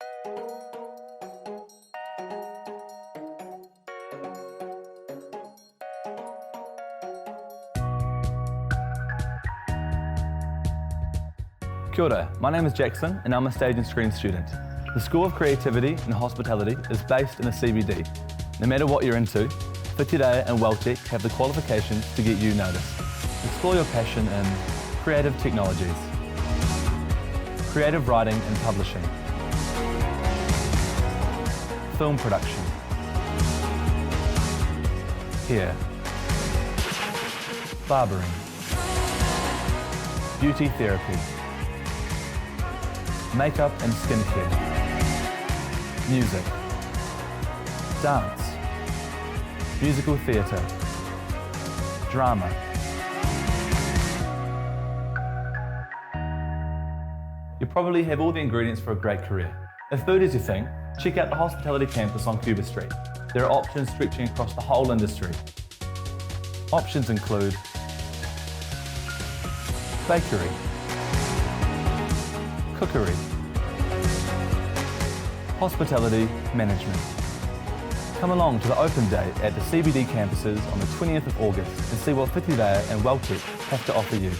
Kia ora, my name is Jackson and I'm a Stage and Screen student. The School of Creativity and Hospitality is based in the CBD. No matter what you're into, Whitireia and Welltech have the qualifications to get you noticed. Explore your passion in creative technologies, creative writing and publishing, film production, hair, barbering, beauty therapy, makeup and skincare, music, dance, musical theatre, drama. You probably have all the ingredients for a great career. If food is your thing, check out the hospitality campus on Cuba Street. There are options stretching across the whole industry. Options include bakery, cookery, hospitality management. Come along to the open day at the CBD campuses on the 20th of August and see what Whitireia and Welltech have to offer you.